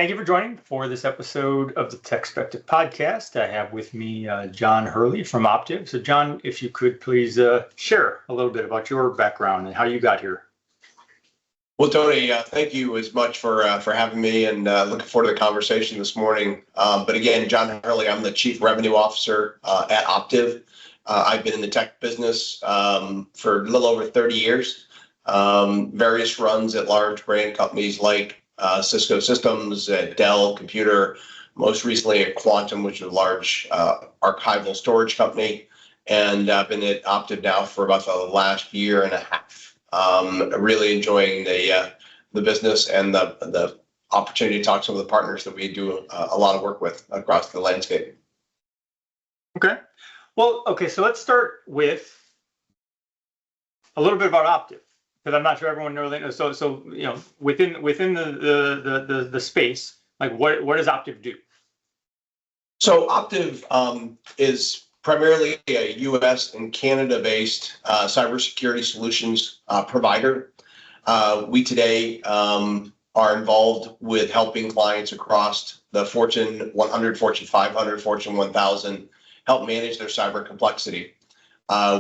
Thank you for joining for this episode of the TechSpective podcast. I have with me John Hurley from Optiv. So John, if you could please share a little bit about your background and how you got here. Well, Tony, thank you as much for having me, and looking forward to the conversation this morning. But again, John Hurley, I'm the Chief Revenue Officer at Optiv. I've been in the tech business for a little over 30 years, various runs at large brand companies like Cisco Systems, at Dell Computer, most recently at Quantum, which is a large archival storage company, and I've been at Optiv now for about the last year and a half. Really enjoying the business and the opportunity to talk to some of the partners that we do a lot of work with across the landscape. Okay. Well, okay, so let's start with a little bit about Optiv, because I'm not sure everyone knows. So you know, within the space, like what does Optiv do? So Optiv is primarily a U.S. and Canada-based cybersecurity solutions provider. We today are involved with helping clients across the Fortune 100, Fortune 500, Fortune 1000 help manage their cyber complexity.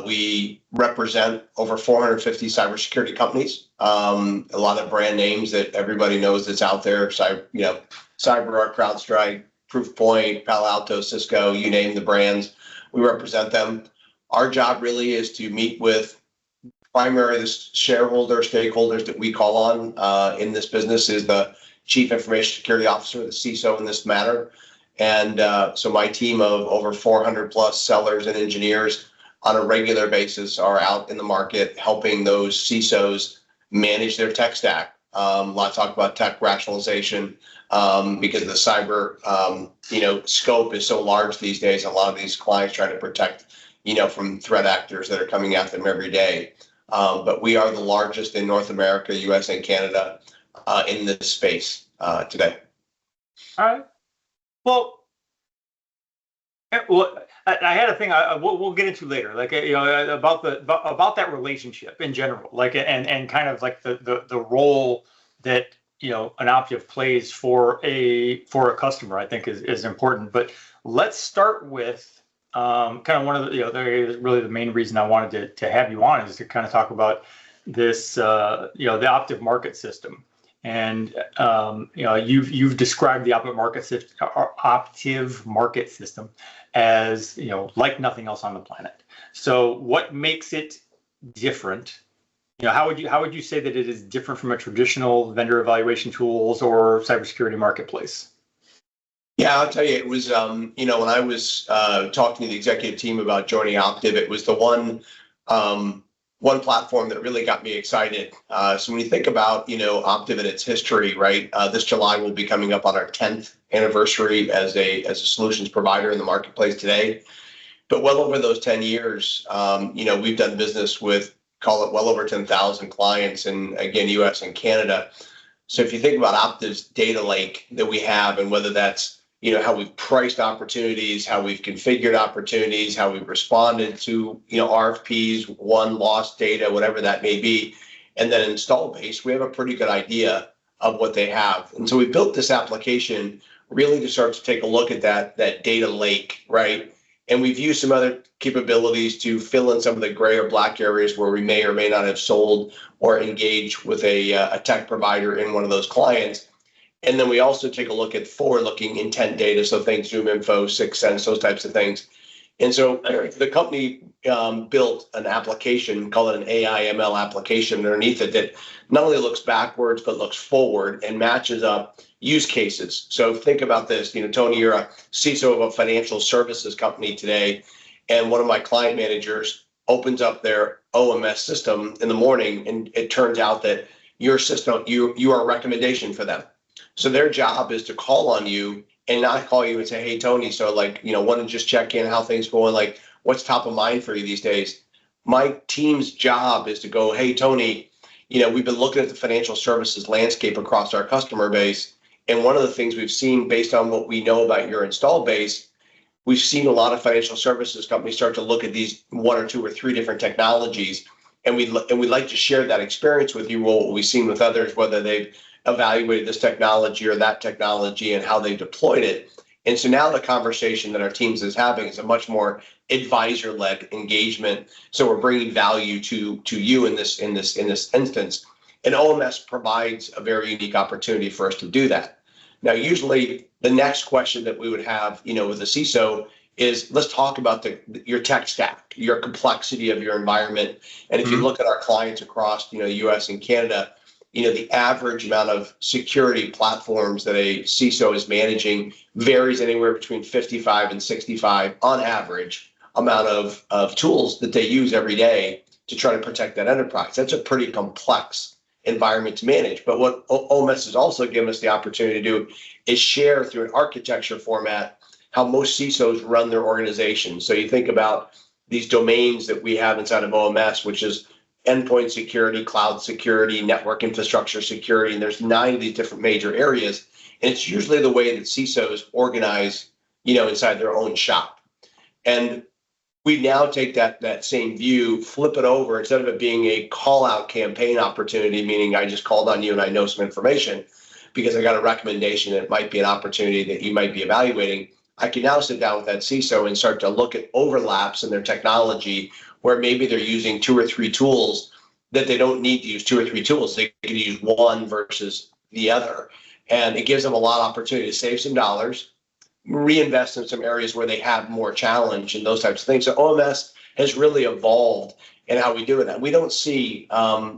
We represent over 450 cybersecurity companies, a lot of brand names that everybody knows that's out there, CyberArk, CrowdStrike, Proofpoint, Palo Alto, Cisco, you name the brands. We represent them. Our job really is to meet with primarily the stakeholders that we call on in this business is the Chief Information Security Officer, the CISO in this matter. And so my team of over 400 plus sellers and engineers on a regular basis are out in the market helping those CISOs manage their tech stack. A lot of talk about tech rationalization because the cyber scope is so large these days. A lot of these clients trying to protect from threat actors that are coming at them every day. But we are the largest in North America, US and Canada in this space today. All right. Well, I had a thing we'll get into later, like about that relationship in general, like and kind of like the role that an Optiv plays for a customer, I think is important. But let's start with kind of one of the really the main reason I wanted to have you on is to kind of talk about this the Optiv market system. And you've described the Optiv market system as like nothing else on the planet. So what makes it different? How would you say that it is different from a traditional vendor evaluation tools or cybersecurity marketplace? Yeah, I'll tell you, it was when I was talking to the executive team about joining Optiv, it was the one platform that really got me excited. So when you think about, Optiv and its history, right? This July will be coming up on our 10th anniversary as a solutions provider in the marketplace today. But well over those 10 years, we've done business with, call it well over 10,000 clients, and again, US and Canada. So if you think about Optiv's data lake that we have, and whether that's how we've priced opportunities, how we've configured opportunities, how we've responded to, RFPs, won, lost data, whatever that may be. And then install base, we have a pretty good idea of what they have. And so we built this application really to start to take a look at that data lake, right? And we've used some other capabilities to fill in some of the gray or black areas where we may or may not have sold or engaged with a tech provider in one of those clients. And then we also take a look at forward-looking intent data, so things, Zoom Info, 6 Sense, those types of things. And so the company built an application, call it an AI ML application underneath it that not only looks backwards, but looks forward and matches up use cases. So think about this, Tony, you're a CISO of a financial services company today, and one of my client managers opens up their OMS system in the morning, and it turns out that your system, you are a recommendation for them. So their job is to call on you and not call you and say, hey, Tony, so want to just check in how things going, like what's top of mind for you these days. My team's job is to go, hey, Tony, we've been looking at the financial services landscape across our customer base. And one of the things we've seen based on what we know about your install base, we've seen a lot of financial services companies start to look at these 1 or 2 or 3 different technologies. And we'd like to share that experience with you, what we've seen with others, whether they've evaluated this technology or that technology and how they deployed it. And so now the conversation that our teams is having is a much more advisor-led engagement. So we're bringing value to you in this instance. And OMS provides a very unique opportunity for us to do that. Now, usually the next question that we would have, with the CISO is, let's talk about your tech stack, your complexity of your environment. And if you look at our clients across, US and Canada, the average amount of security platforms that a CISO is managing varies anywhere between 55 and 65 on average amount of tools that they use every day to try to protect that enterprise. That's a pretty complex environment to manage. But what OMS has also given us the opportunity to do is share through an architecture format how most CISOs run their organization. So you think about these domains that we have inside of OMS, which is endpoint security, cloud security, network infrastructure security, and there's 9 of these different major areas. And it's usually the way that CISOs organize, inside their own shop. And we now take that same view, flip it over, instead of it being a call out campaign opportunity, meaning I just called on you and I know some information because I got a recommendation that it might be an opportunity that you might be evaluating. I can now sit down with that CISO and start to look at overlaps in their technology where maybe they're using 2 or 3 tools that they don't need to use 2 or 3 tools. They could use one versus the other. And it gives them a lot of opportunity to save some dollars, reinvest in some areas where they have more challenge and those types of things. So OMS has really evolved in how we do it. And we don't see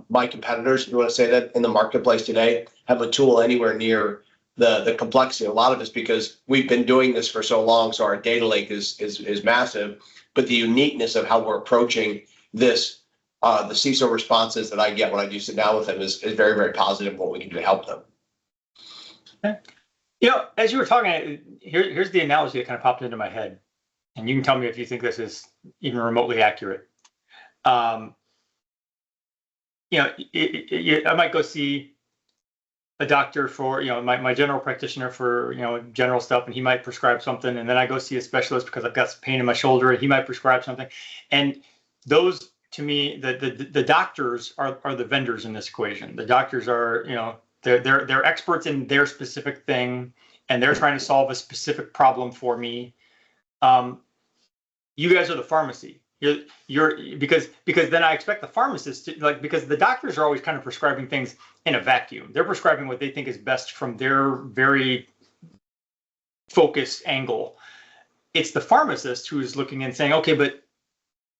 my competitors, if you want to say that, in the marketplace today have a tool anywhere near the complexity. A lot of it's because we've been doing this for so long, so our data lake is massive. But the uniqueness of how we're approaching this, the CISO responses that I get when I do sit down with them is very, very positive. What we can do to help them. Okay. As you were talking, here's the analogy that kind of popped into my head, and you can tell me if you think this is even remotely accurate. I might go see a doctor for, my general practitioner for, general stuff, and he might prescribe something. And then I go see a specialist because I've got some pain in my shoulder and he might prescribe something. And those, to me, the doctors are the vendors in this equation. The doctors are, they're experts in their specific thing and they're trying to solve a specific problem for me. You guys are the pharmacy. Because then I expect the pharmacist to, because the doctors are always kind of prescribing things in a vacuum. They're prescribing what they think is best from their very focused angle. It's the pharmacist who is looking and saying, okay, but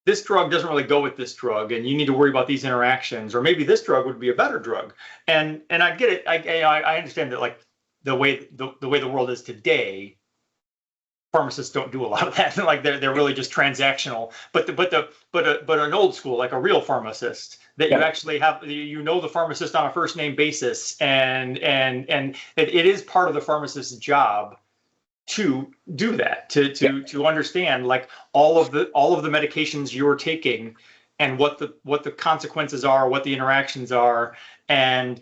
this drug doesn't really go with this drug, and you need to worry about these interactions, or maybe this drug would be a better drug. And I get it. I understand that, the way the world is today, pharmacists don't do a lot of that. They're really just transactional. But an old school, like a real pharmacist, that you actually have, the pharmacist on a first name basis, and it is part of the pharmacist's job to do that, to understand all of the medications you're taking and what the consequences are, what the interactions are, and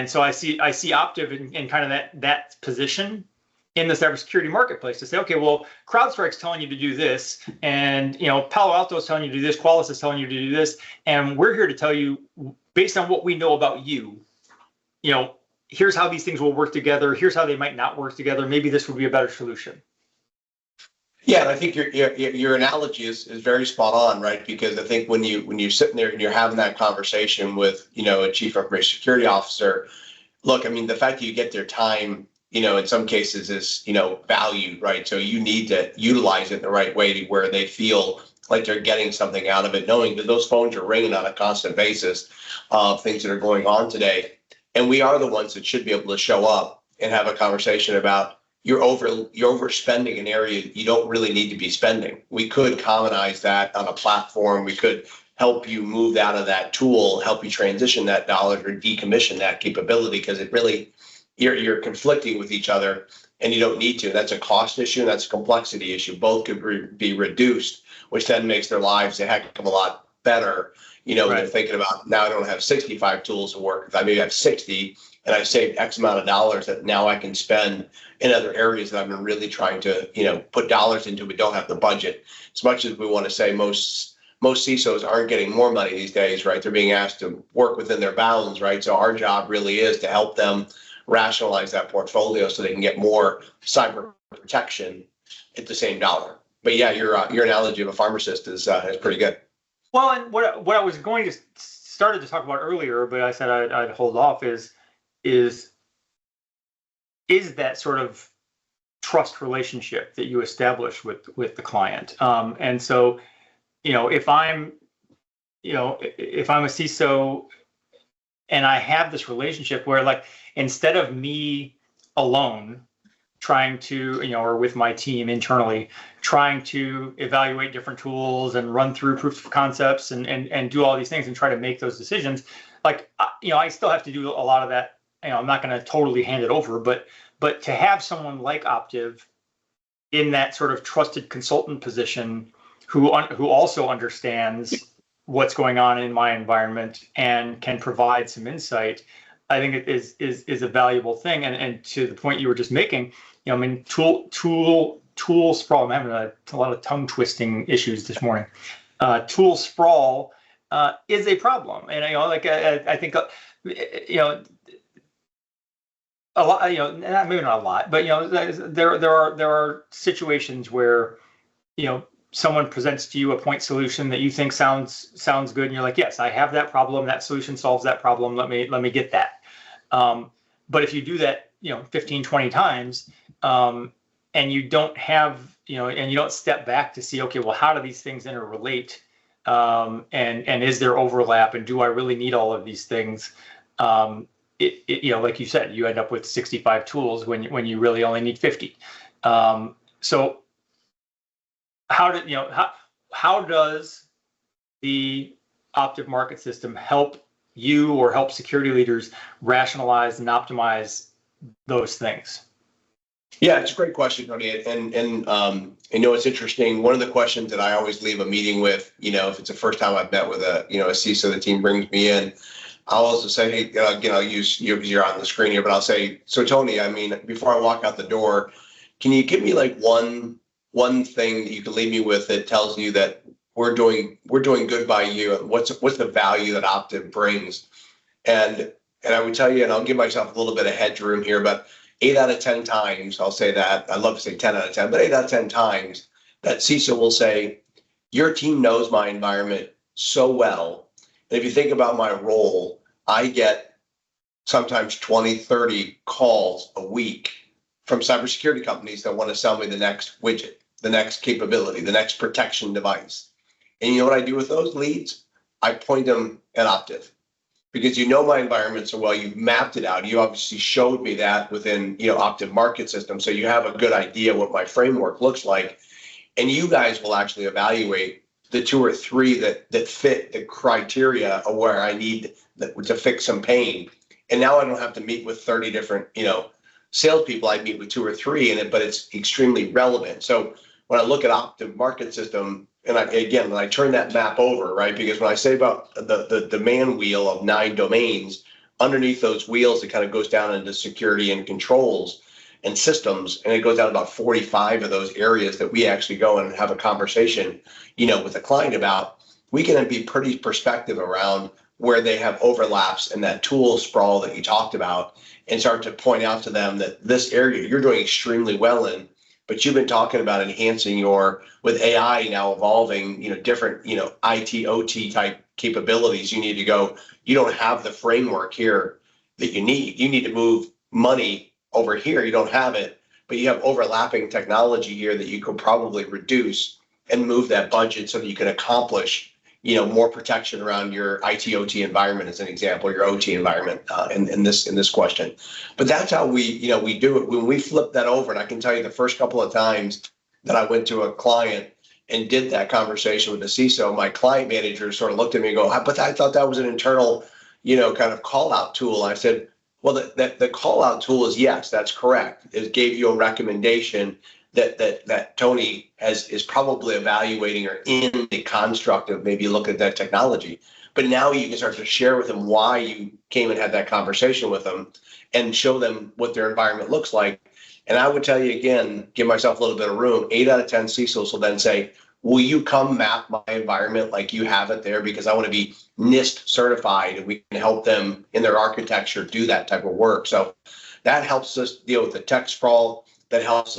so I see Optiv in kind of that position in the cybersecurity marketplace to say, okay, well, CrowdStrike's telling you to do this, and Palo Alto's telling you to do this, Qualys is telling you to do this, and we're here to tell you, based on what we know about you, here's how these things will work together. Here's how they might not work together. Maybe this would be a better solution. Yeah, and I think your analogy is very spot on, right? Because I think when you're sitting there and you're having that conversation with a chief information security officer, look, I mean, the fact that you get their time, in some cases is valued, right? So you need to utilize it the right way to where they feel like they're getting something out of it, knowing that those phones are ringing on a constant basis of things that are going on today. And we are the ones that should be able to show up and have a conversation about you're overspending an area you don't really need to be spending. We could commonize that on a platform. We could help you move out of that tool, help you transition that dollar or decommission that capability, because it really, you're conflicting with each other and you don't need to. That's a cost issue and that's a complexity issue. Both could be reduced, which then makes their lives a heck of a lot better. Right. They're thinking about, now I don't have 65 tools to work with. I maybe have 60 and I've saved X amount of dollars that now I can spend in other areas that I've been really trying to, put dollars into, but don't have the budget. As much as we want to say most most CISOs aren't getting more money these days, right? They're being asked to work within their bounds, right? So our job really is to help them rationalize that portfolio so they can get more cyber protection at the same dollar. But yeah, your analogy of a pharmacist is pretty good. Well, and what I was going to started to talk about earlier, but I said I'd hold off is that sort of trust relationship that you establish with the client. And so, if I'm a CISO and I have this relationship where, like, instead of me alone trying to, or with my team internally, trying to evaluate different tools and run through proof of concepts and do all these things and try to make those decisions, like, I still have to do a lot of that. I'm not going to totally hand it over, but to have someone like Optiv in that sort of trusted consultant position who also understands what's going on in my environment and can provide some insight, I think it is a valuable thing. And to the point you were just making, tool sprawl. I'm having a lot of tongue twisting issues this morning. Tool sprawl is a problem, and I think a lot, maybe not a lot, but there are situations where someone presents to you a point solution that you think sounds good, and you're like, yes, I have that problem. That solution solves that problem. Let me get that. But if you do that 15, 20 times, and you don't have and you don't step back to see, okay, well, how do these things interrelate, and is there overlap, and do I really need all of these things? Like you said, you end up with 65 tools when you really only need 50. So how does the Optiv market system help you or help security leaders rationalize and optimize those things? Yeah, it's a great question, Tony. And it's interesting. One of the questions that I always leave a meeting with, if it's the first time I've met with a CISO, the team brings me in, I'll also say, hey, I'll use you because you're on the screen here, but I'll say, so Tony, before I walk out the door, can you give me like one thing that you can leave me with that tells you that we're doing good by you? What's the value that Optiv brings? And I would tell you, and I'll give myself a little bit of headroom here, but 8 out of 10 times, I'll say that. I'd love to say 10 out of 10, but 8 out of 10 times that CISO will say, your team knows my environment so well. And if you think about my role, I get sometimes 20, 30 calls a week from cybersecurity companies that want to sell me the next widget, the next capability, the next protection device. And you know what I do with those leads? I point them at Optiv. Because my environment so well, you've mapped it out. You obviously showed me that within Optiv market system, so you have a good idea what my framework looks like, and you guys will actually evaluate the 2 or 3 that fit the criteria of where I need to fix some pain. And now I don't have to meet with 30 different salespeople. I meet with 2 or 3 in it, but it's extremely relevant. So when I look at Optiv market system, and when I turn that map over, right? Because when I say about the demand wheel of 9 domains, underneath those wheels, it kind of goes down into security and controls and systems, and it goes down about 45 of those areas that we actually go and have a conversation, with a client about. We can be pretty perspective around where they have overlaps in that tool sprawl that you talked about, and start to point out to them that this area you're doing extremely well in. But you've been talking about enhancing with AI now evolving, different, IT, OT type capabilities. You need to go, you don't have the framework here that you need. You need to move money over here. You don't have it, but you have overlapping technology here that you could probably reduce and move that budget so that you can accomplish, more protection around your IT, OT environment, as an example, your OT environment in this question. But that's how we do it. When we flip that over, and I can tell you the first couple of times that I went to a client and did that conversation with the CISO, my client manager sort of looked at me and go, but I thought that was an internal, kind of call out tool. I said, well, the call out tool is, yes, that's correct. It gave you a recommendation that Tony is probably evaluating or in the construct of maybe look at that technology. But now you can start to share with them why you came and had that conversation with them and show them what their environment looks like. And I would tell you again, give myself a little bit of room, 8 out of 10 CISOs will then say, will you come map my environment like you have it there? Because I want to be NIST certified and we can help them in their architecture do that type of work. So that helps us deal with the tech sprawl. That helps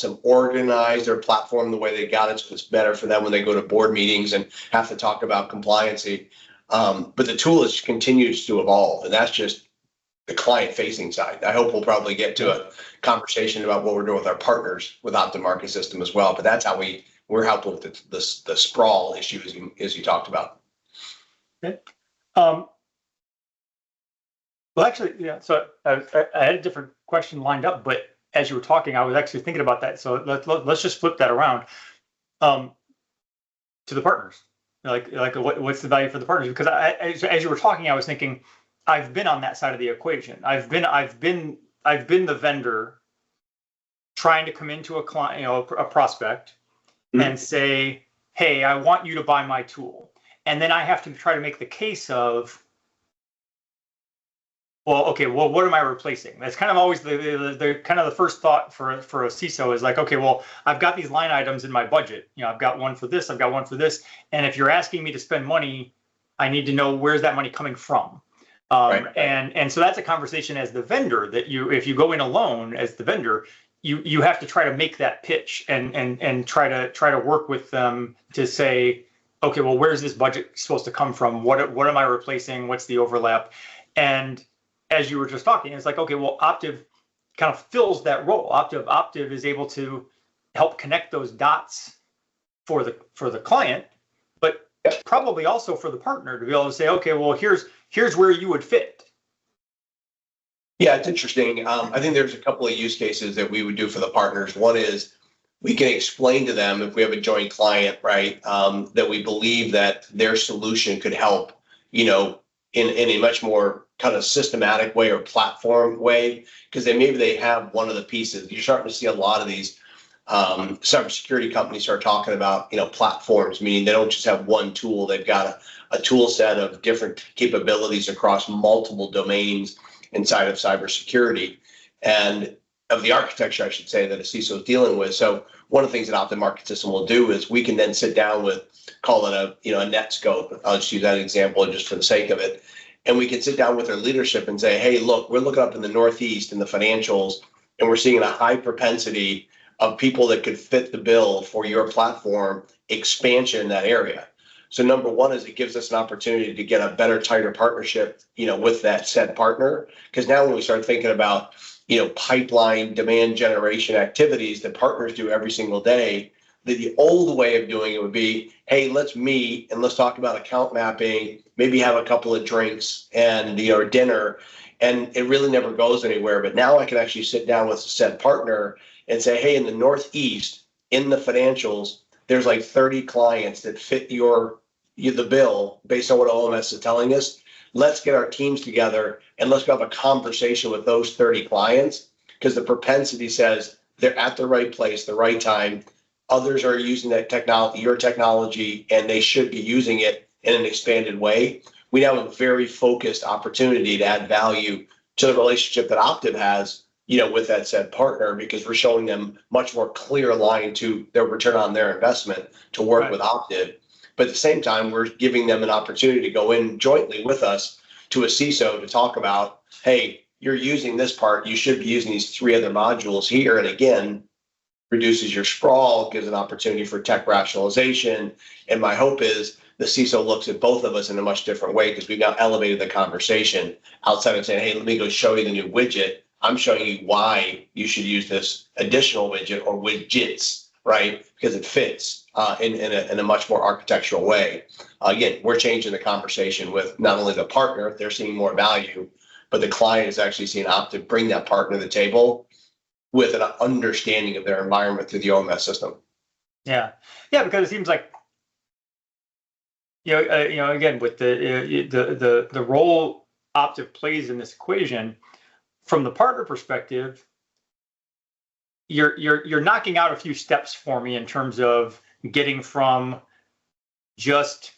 them organize their platform the way they got it, so it's better for them when they go to board meetings and have to talk about compliancy. But the tool continues to evolve, and that's just the client-facing side. I hope we'll probably get to a conversation about what we're doing with our partners with Optiv Market System as well. But that's how we're helping with the sprawl issue as you talked about. Okay. Well, actually, yeah. So I had a different question lined up, but as you were talking, I was actually thinking about that. So let's just flip that around to the partners. Like what's the value for the partners? Because as you were talking, I was thinking, I've been on that side of the equation. I've been the vendor trying to come into a client, a prospect, and say, hey, I want you to buy my tool. And then I have to try to make the case of, well, okay, well, what am I replacing? That's kind of always the kind of the first thought for a CISO is like, okay, well, I've got these line items in my budget. I've got one for this, I've got one for this. And if you're asking me to spend money, I need to know where's that money coming from. Right. And so that's a conversation as the vendor that if you go in alone as the vendor, you have to try to make that pitch and try to work with them to say, okay, well, where's this budget supposed to come from? What am I replacing? What's the overlap? And as you were just talking, it's like, okay, well, Optiv kind of fills that role. Optiv is able to help connect those dots for the client, but probably also for the partner to be able to say, okay, well, here's where you would fit. Yeah, it's interesting. I think there's a couple of use cases that we would do for the partners. One is we can explain to them if we have a joint client, right, that we believe that their solution could help, in a much more kind of systematic way or platform way, because maybe they have one of the pieces. You're starting to see a lot of these cybersecurity companies start talking about, platforms, meaning they don't just have one tool. They've got a tool set of different capabilities across multiple domains inside of cybersecurity and of the architecture, I should say, that a CISO is dealing with. So one of the things that Optiv Market System will do is we can then sit down with, call it a Netscope. I'll just use that example just for the sake of it. And we can sit down with their leadership and say, hey, look, we're looking up in the Northeast in the financials, and we're seeing a high propensity of people that could fit the bill for your platform expansion in that area. So number one is it gives us an opportunity to get a better, tighter partnership, with that said partner. Because now when we start thinking about, pipeline demand generation activities that partners do every single day, the old way of doing it would be, hey, let's meet and let's talk about account mapping, maybe have a couple of drinks and dinner, and it really never goes anywhere. But now I can actually sit down with a said partner and say, hey, in the Northeast, in the financials, there's like 30 clients that fit the bill based on what OMS is telling us. Let's get our teams together and let's have a conversation with those 30 clients, because the propensity says they're at the right place, the right time. Others are using that technology, your technology, and they should be using it in an expanded way. We now have a very focused opportunity to add value to the relationship that Optiv has, with that said partner, because we're showing them much more clear line to their return on their investment to work with Optiv. But at the same time, we're giving them an opportunity to go in jointly with us to a CISO to talk about, hey, you're using this part, you should be using these 3 other modules here. And again, reduces your sprawl, gives an opportunity for tech rationalization. And my hope is the CISO looks at both of us in a much different way, because we've now elevated the conversation outside of saying, hey, let me go show you the new widget. I'm showing you why you should use this additional widget or widgets, right? Because it fits in a much more architectural way. Again, we're changing the conversation with not only the partner, they're seeing more value, but the client is actually seeing Optiv bring that partner to the table with an understanding of their environment through the OMS system. Yeah, because it seems like, again, with the role Optiv plays in this equation, from the partner perspective, you're knocking out a few steps for me in terms of getting from just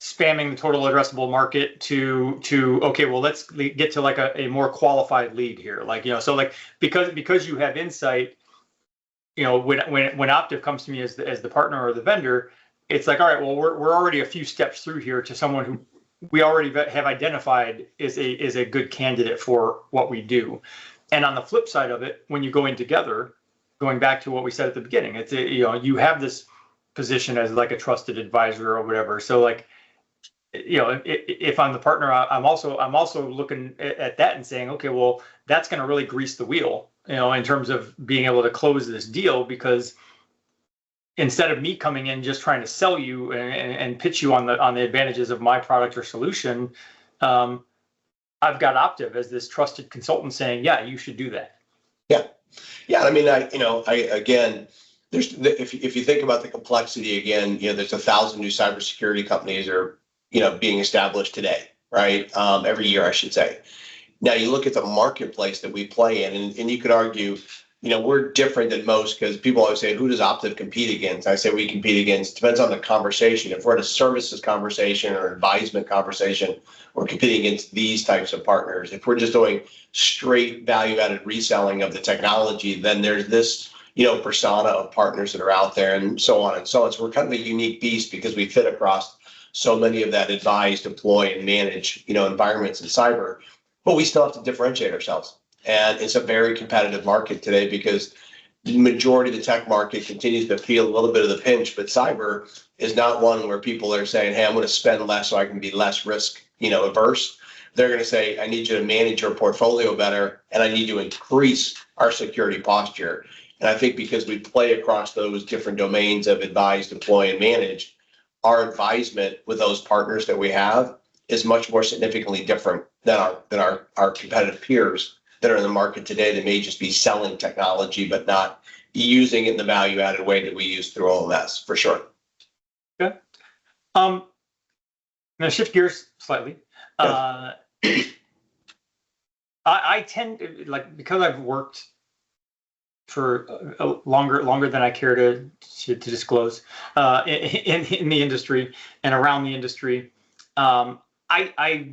spamming the total addressable market to okay, well, let's get to like a more qualified lead here, so like because you have insight, when Optiv comes to me as the partner or the vendor, it's like, all right, well, we're already a few steps through here to someone who we already have identified is a good candidate for what we do. And on the flip side of it, when you go in together, going back to what we said at the beginning, it's you have this position as like a trusted advisor or whatever. So like, if I'm the partner, I'm also looking at that and saying, okay, well, that's going to really grease the wheel, in terms of being able to close this deal, because instead of me coming in just trying to sell you and pitch you on the advantages of my product or solution, I've got Optiv as this trusted consultant saying, yeah, you should do that. Yeah. I mean, again, if you think about the complexity again, there's 1,000 new cybersecurity companies are, being established today, right? Every year, I should say. Now you look at the marketplace that we play in, and you could argue, we're different than most, because people always say, who does Optiv compete against? I say we compete against, depends on the conversation. If we're in a services conversation or advisement conversation, we're competing against these types of partners. If we're just doing straight value-added reselling of the technology, then there's this, persona of partners that are out there, and so on and so on. So we're kind of a unique beast because we fit across so many of that advise, deploy, and manage, environments in cyber, but we still have to differentiate ourselves. And it's a very competitive market today because the majority of the tech market continues to feel a little bit of the pinch, but cyber is not one where people are saying, hey, I'm going to spend less so I can be less risk, averse. They're going to say, I need you to manage your portfolio better, and I need to increase our security posture. And I think because we play across those different domains of advise, deploy, and manage, our advisement with those partners that we have is much more significantly different than our competitive peers that are in the market today that may just be selling technology, but not using it in the value-added way that we use through OMS, for sure. Okay. I'm going to shift gears slightly. I tend to, because I've worked for longer than I care to disclose in the industry and around the industry. I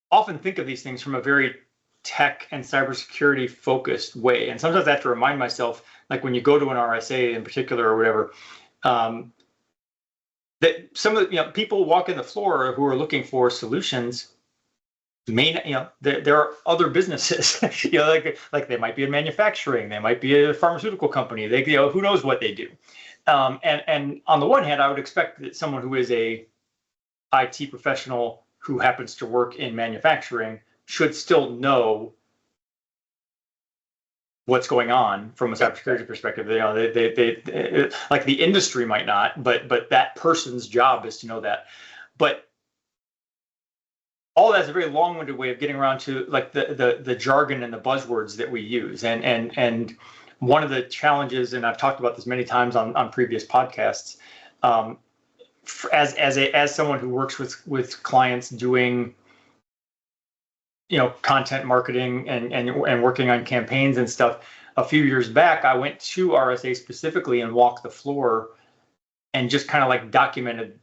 often think of these things from a very tech and cybersecurity focused way, and sometimes I have to remind myself, like when you go to an RSA in particular or whatever, that some of the people walk in the floor who are looking for solutions. There are other businesses, like they might be in manufacturing, they might be a pharmaceutical company, they, who knows what they do. And on the one hand, I would expect that someone who is a IT professional who happens to work in manufacturing should still know what's going on from a cybersecurity perspective. They like the industry might not, but that person's job is to know that. But all that's a very long-winded way of getting around to like the jargon and the buzzwords that we use. And one of the challenges, and I've talked about this many times on previous podcasts, as someone who works with clients doing content marketing and working on campaigns and stuff, a few years back I went to RSA specifically and walked the floor and just kind of like documented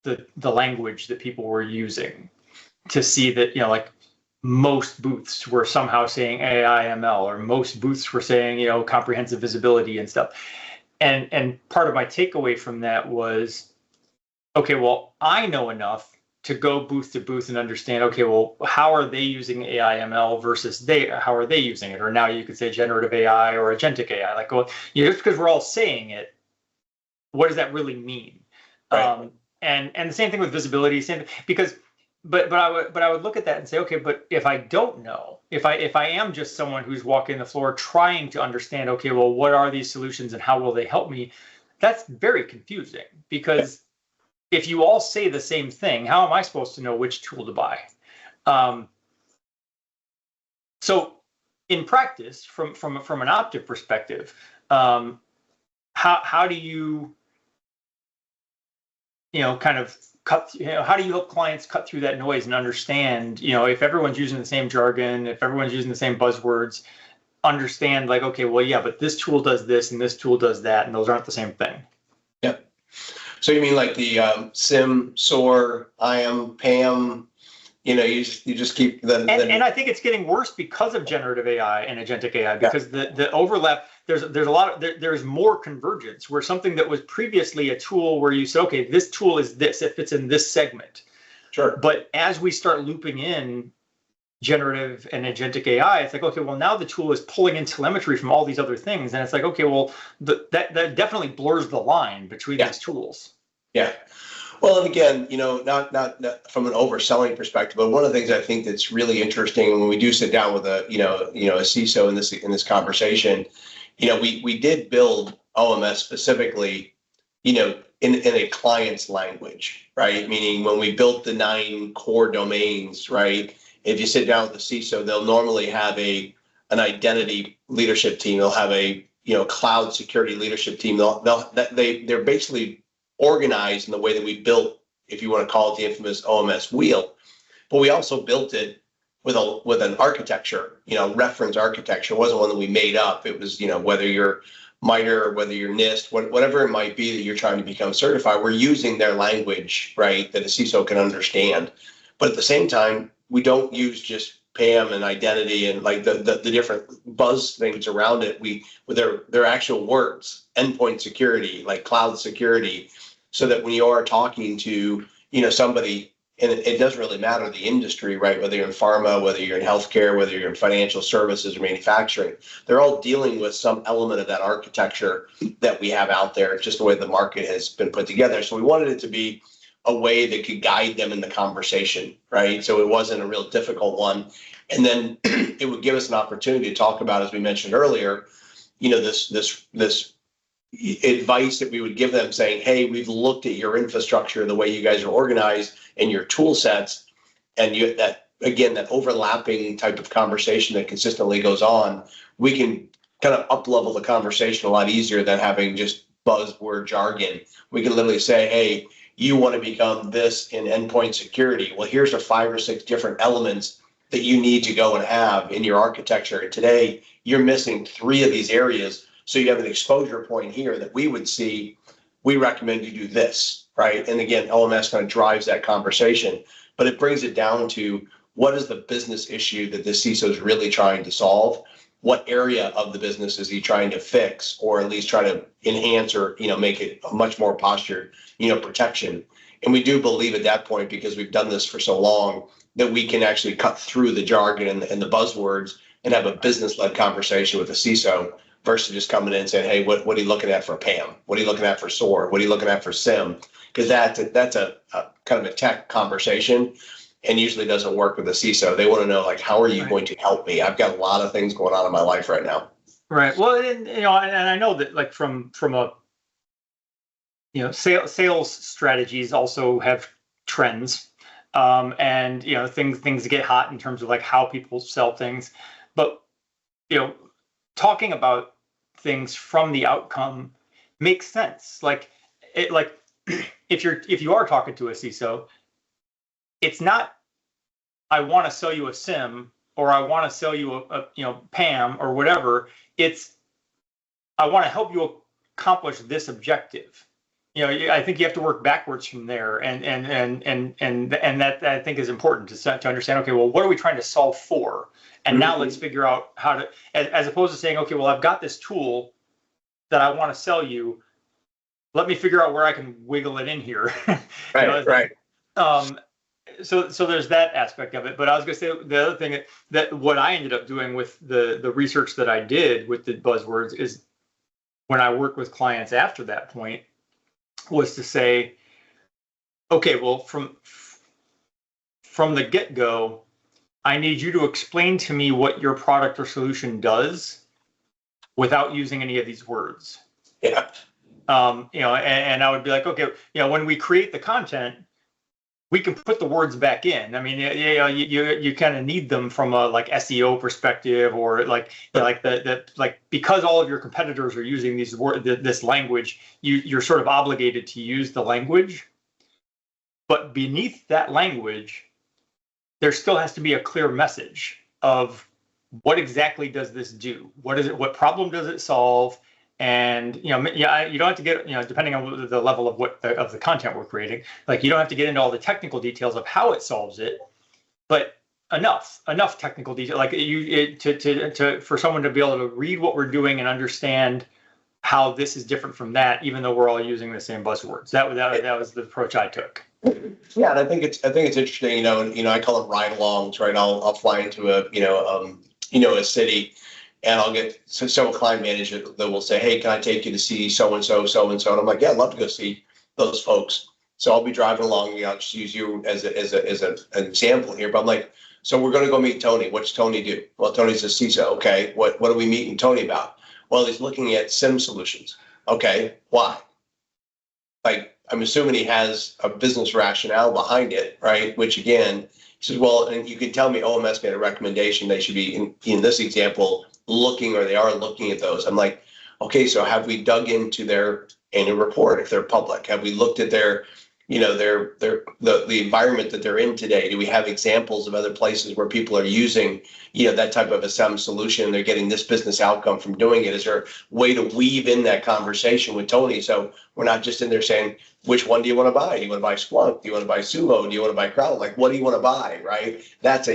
the language that people were using, to see that like most booths were somehow saying AI ML, or most booths were saying comprehensive visibility and stuff. And part of my takeaway from that was, okay, well, I know enough to go booth to booth and understand, okay, well, how are they using AI ML versus how are they using it? Or now you could say generative AI or agentic AI. Like, well, just because we're all saying it, what does that really mean? Right. And the same thing with visibility, because but I would look at that and say, okay, but if I don't know, if I am just someone who's walking the floor trying to understand, okay, well, what are these solutions and how will they help me? That's very confusing, because if you all say the same thing, how am I supposed to know which tool to buy? So in practice, from an Optiv perspective, how do you kind of how do you help clients cut through that noise and understand, if everyone's using the same jargon, if everyone's using the same buzzwords, understand like, okay, well, yeah, but this tool does this and this tool does that, and those aren't the same thing. Yeah. So you mean like the SIM, SOAR, IAM, PAM, you just keep and I think it's getting worse because of generative AI and agentic AI, because the overlap, there's a lot of there's more convergence, where something that was previously a tool where you say, okay, this tool is this, it fits in this segment. Sure. But as we start looping in generative and agentic AI, it's like, okay, well, now the tool is pulling in telemetry from all these other things, and it's like, okay, well, that definitely blurs the line between these tools. Yeah. Well, and again, not from an overselling perspective, but one of the things I think that's really interesting when we do sit down with a CISO in this conversation, we did build OMS specifically, in a client's language, right? Meaning when we built the 9 core domains, right? If you sit down with the CISO, they'll normally have an identity leadership team. They'll have a cloud security leadership team. They're basically organized in the way that we built, if you want to call it the infamous OMS wheel, but we also built it with an architecture, reference architecture. It wasn't one that we made up. It was, whether you're MITRE or whether you're NIST, whatever it might be that you're trying to become certified, we're using their language, right, that a CISO can understand. But at the same time, we don't use just PAM and identity and like the different buzz things around it. With their actual words, endpoint security, like cloud security, so that when you are talking to somebody, and it doesn't really matter the industry, right? Whether you're in pharma, whether you're in healthcare, whether you're in financial services or manufacturing, they're all dealing with some element of that architecture that we have out there. It's just the way the market has been put together. So we wanted it to be a way that could guide them in the conversation, right? So it wasn't a real difficult one. And then it would give us an opportunity to talk about, as we mentioned earlier, this advice that we would give them saying, hey, we've looked at your infrastructure, the way you guys are organized and your tool sets, and that overlapping type of conversation that consistently goes on, we can kind of up-level the conversation a lot easier than having just buzzword jargon. We can literally say, hey, you want to become this in endpoint security. Well, here's the 5 or 6 different elements that you need to go and have in your architecture. And today, you're missing 3 of these areas. So you have an exposure point here that we would see, we recommend you do this, right? And again, OMS kind of drives that conversation, but it brings it down to what is the business issue that the CISO is really trying to solve? What area of the business is he trying to fix, or at least try to enhance or, make it a much more postured, protection? And we do believe at that point, because we've done this for so long, that we can actually cut through the jargon and the buzzwords and have a business-led conversation with the CISO versus just coming in and saying, hey, what are you looking at for PAM? What are you looking at for SOAR? What are you looking at for SIM? Because that's a kind of a tech conversation and usually doesn't work with the CISO. They want to know, like, how are you going to help me? I've got a lot of things going on in my life right now. Right. Well, and I know that, like, from a sales strategies also have trends, and things get hot in terms of like how people sell things, but talking about things from the outcome makes sense. Like if you are talking to a CISO, it's not, I want to sell you a SIM or I want to sell you a PAM or whatever. It's, I want to help you accomplish this objective. I think you have to work backwards from there, and that I think is important to understand. Okay, well, what are we trying to solve for? And now let's figure out how to, as opposed to saying, okay, well, I've got this tool that I want to sell you. Let me figure out where I can wiggle it in here. Right. So there's that aspect of it. But I was going to say the other thing that what I ended up doing with the research that I did with the buzzwords is, when I worked with clients after that point, was to say, okay, well, from the get-go, I need you to explain to me what your product or solution does without using any of these words. Yeah. And I would be like, okay, when we create the content, we can put the words back in. I mean, you kind of need them from a like SEO perspective, or like because all of your competitors are using this language, you're sort of obligated to use the language. But beneath that language, there still has to be a clear message of what exactly does this do? What is it? What problem does it solve? And you don't have to get, depending on the level of of the content we're creating, like, you don't have to get into all the technical details of how it solves it, but enough technical detail, like for someone to be able to read what we're doing and understand how this is different from that, even though we're all using the same buzzwords. That was the approach I took. Yeah, and I think it's interesting. I call it ride-alongs, right? I'll fly into a city, and I'll get several client managers that will say, "Hey, can I take you to see so and so, so and so?" And I'm like, "Yeah, I'd love to go see those folks." So I'll be driving along. I'll just use you as an example here. But I'm like, "So we're going to go meet Tony. What's Tony do?" "Well, Tony's a CISO." "Okay, what are we meeting Tony about?" "Well, he's looking at SIM solutions." "Okay, why?" Like, I'm assuming he has a business rationale behind it, right? Which again, he says, "Well, and you can tell me OMS made a recommendation they should be in this example looking, or they are looking at those." I'm like, "Okay, so have we dug into their annual report if they're public? Have we looked at their the environment that they're in today? Do we have examples of other places where people are using, that type of a SIM solution? They're getting this business outcome from doing it. Is there a way to weave in that conversation with Tony? So we're not just in there saying, which one do you want to buy? Do you want to buy Splunk? Do you want to buy Sumo? Do you want to buy Crowd? Like, what do you want to buy?" Right? That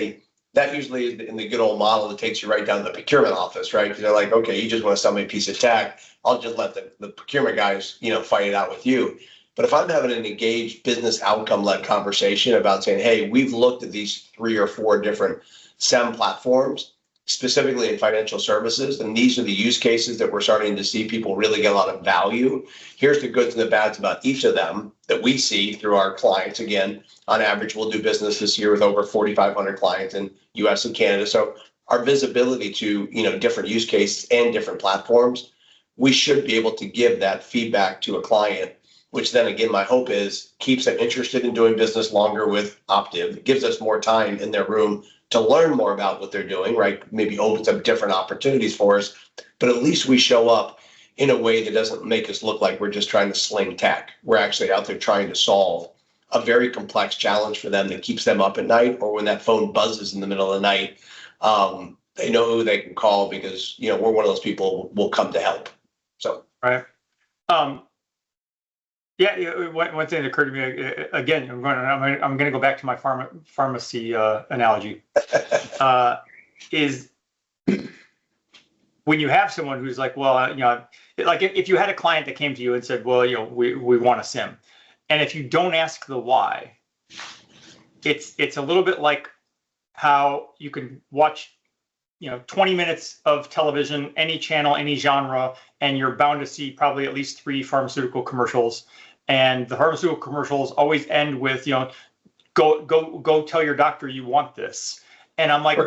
usually is in the good old model that takes you right down to the procurement office, right? Because they're like, "Okay, you just want to sell me a piece of tech. I'll just let the procurement guys, fight it out with you." But if I'm having an engaged business outcome-led conversation about saying, "Hey, we've looked at these 3 or 4 different SEM platforms, specifically in financial services, and these are the use cases that we're starting to see people really get a lot of value. Here's the goods and the bads about each of them that we see through our clients." Again, on average, we'll do business this year with over 4,500 clients in US and Canada. So our visibility to, different use cases and different platforms, we should be able to give that feedback to a client, which then again, my hope is keeps them interested in doing business longer with Optiv. It gives us more time in their room to learn more about what they're doing, right? Maybe opens up different opportunities for us, but at least we show up in a way that doesn't make us look like we're just trying to sling tech. We're actually out there trying to solve a very complex challenge for them that keeps them up at night, or when that phone buzzes in the middle of the night, they know who they can call because, we're one of those people who will come to help. So. Right. Yeah, one thing that occurred to me again. I'm going to go back to my pharmacy analogy. Is when you have someone who's like, well, like if you had a client that came to you and said, well, we want a SIM, and if you don't ask the why, it's a little bit like how you can watch 20 minutes of television, any channel, any genre, and you're bound to see probably at least 3 pharmaceutical commercials. And the pharmaceutical commercials always end with, go tell your doctor you want this. And I'm like,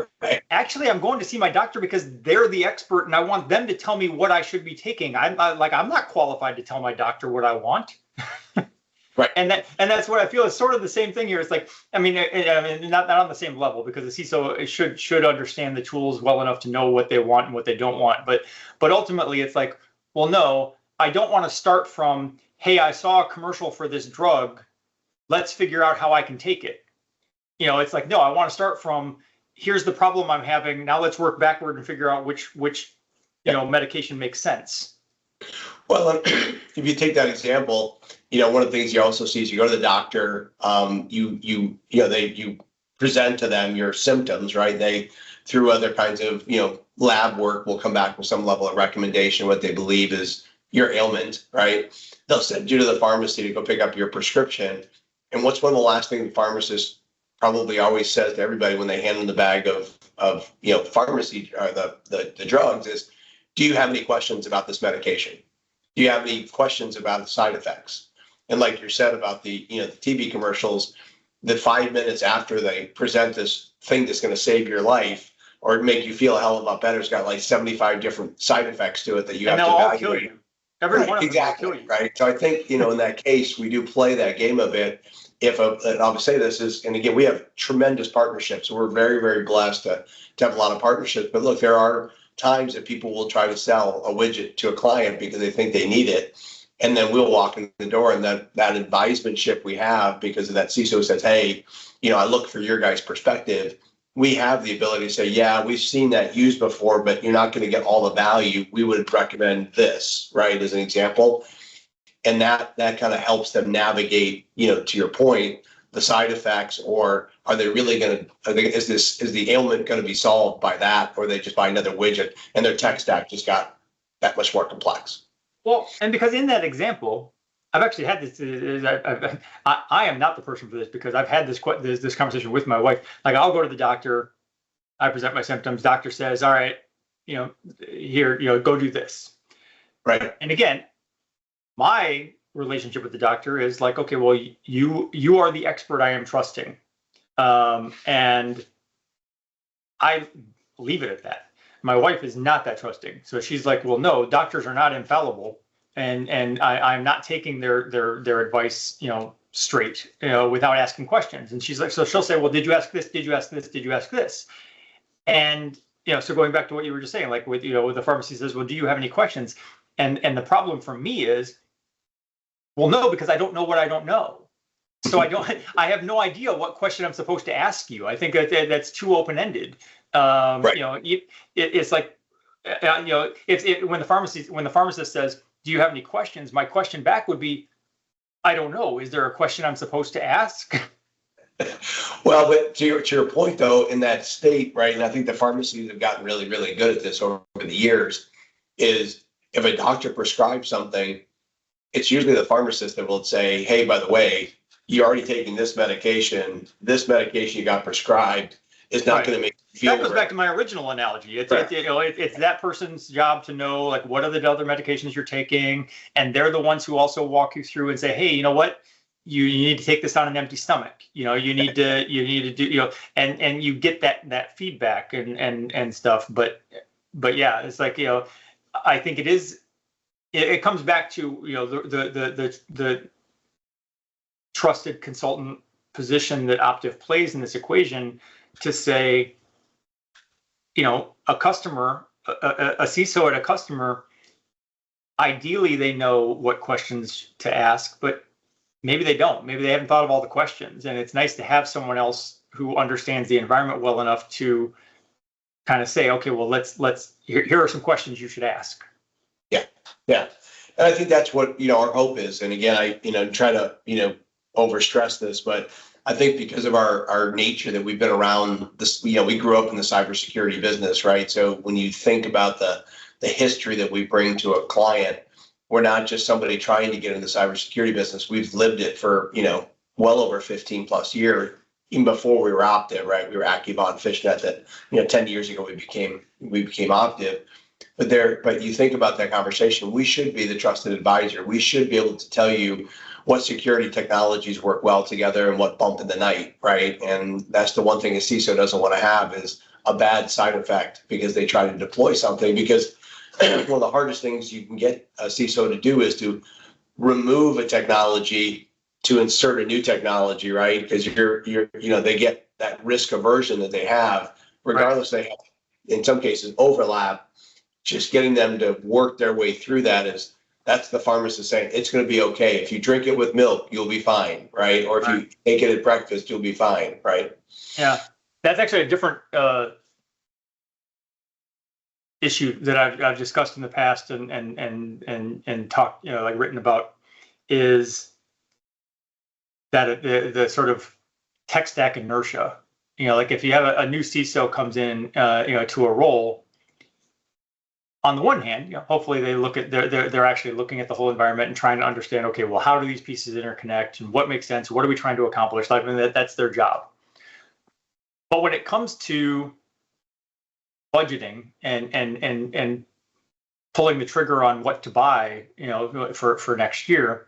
actually, I'm going to see my doctor because they're the expert and I want them to tell me what I should be taking. I'm not qualified to tell my doctor what I want. Right. And that's what I feel is sort of the same thing here. It's like, not on the same level, because the CISO should understand the tools well enough to know what they want and what they don't want. But ultimately, it's like, well, no, I don't want to start from, hey, I saw a commercial for this drug. Let's figure out how I can take it. It's like, no, I want to start from, here's the problem I'm having. Now let's work backward and figure out which medication makes sense. Well, if you take that example, one of the things you also see is you go to the doctor, you present to them your symptoms, right? They, through other kinds of, lab work, will come back with some level of recommendation, what they believe is your ailment, right? They'll send you to the pharmacy to go pick up your prescription. And what's one of the last things the pharmacist probably always says to everybody when they hand them the bag of pharmacy or the drugs is, do you have any questions about this medication? Do you have any questions about the side effects? And like you said about the TV commercials, the 5 minutes after they present this thing that's going to save your life or make you feel a hell of a lot better, it's got like 75 different side effects to it that you have to evaluate. Kill you. Every one of them exactly, will kill you. Right. So I think, in that case, we do play that game a bit. And I'll say this is, and again, we have tremendous partnerships. So we're very, very blessed to have a lot of partnerships. But look, there are times that people will try to sell a widget to a client because they think they need it. And then we'll walk in the door, and that advisementship we have because of that CISO says, hey, I look for your guys' perspective. We have the ability to say, yeah, we've seen that used before, but you're not going to get all the value. We would recommend this, right, as an example. And that kind of helps them navigate, to your point, the side effects, or are they really going to, is the ailment going to be solved by that, or they just buy another widget and their tech stack just got that much more complex? Well, and because in that example, I've actually had this. I am not the person for this because I've had this conversation with my wife. Like, I'll go to the doctor, I present my symptoms. Doctor says, "All right, here, go do this." Right. And again, my relationship with the doctor is like, okay, well, you are the expert I am trusting, and I leave it at that. My wife is not that trusting, so she's like, well, no, doctors are not infallible, and I'm not taking their advice, straight, without asking questions. And she's like, so she'll say, well, did you ask this? Did you ask this? Did you ask this? And so going back to what you were just saying, like with the pharmacy says, well, do you have any questions? And the problem for me is, well, no, because I don't know what I don't know. So I have no idea what question I'm supposed to ask you. I think that's too open-ended. Right. It's like, when the pharmacist says, do you have any questions? My question back would be, I don't know. Is there a question I'm supposed to ask? Well, but to your point, though, in that state, right, and I think the pharmacies have gotten really, really good at this over the years, is if a doctor prescribes something, it's usually the pharmacist that will say, hey, by the way, you're already taking this medication you got prescribed is not going to make you feel that goes back to my original analogy. It's that person's job to know, like, what are the other medications you're taking, and they're the ones who also walk you through and say, hey, you know what, you need to take this on an empty stomach. You need to do, and you get that feedback and stuff. But yeah, it's like, I think it comes back to the trusted consultant position that Optiv plays in this equation, to say, a customer, a CISO at a customer, ideally they know what questions to ask, but maybe they don't. Maybe they haven't thought of all the questions, and it's nice to have someone else who understands the environment well enough to kind of say, okay, well, here are some questions you should ask. Yeah. And I think that's what, our hope is. And again, I, try to, overstress this, but I think because of our nature that we've been around this, we grew up in the cybersecurity business, right? So when you think about the history that we bring to a client, we're not just somebody trying to get in the cybersecurity business. We've lived it for, well over 15 plus years, even before we were Optiv, right? We were Accubon Fishnet that, 10 years ago we became Optiv. But you think about that conversation, we should be the trusted advisor. We should be able to tell you what security technologies work well together and what bump in the night, right? And that's the one thing a CISO doesn't want to have, is a bad side effect because they try to deploy something. Because one of the hardest things you can get a CISO to do is to remove a technology to insert a new technology, right? Because they get that risk aversion that they have, regardless. Right. They have, in some cases, overlap. Just getting them to work their way through that's the pharmacist saying, it's going to be okay. If you drink it with milk, you'll be fine, right? Or if you take it at breakfast, you'll be fine, right? Yeah, that's actually a different issue that I've discussed in the past and talked, like written about, is that the sort of tech stack inertia. Like if you have a new CISO comes in, to a role. On the one hand, hopefully they look at they're actually looking at the whole environment and trying to understand, okay, well, how do these pieces interconnect and what makes sense? What are we trying to accomplish? I mean, that's their job. But when it comes to budgeting and pulling the trigger on what to buy, for next year,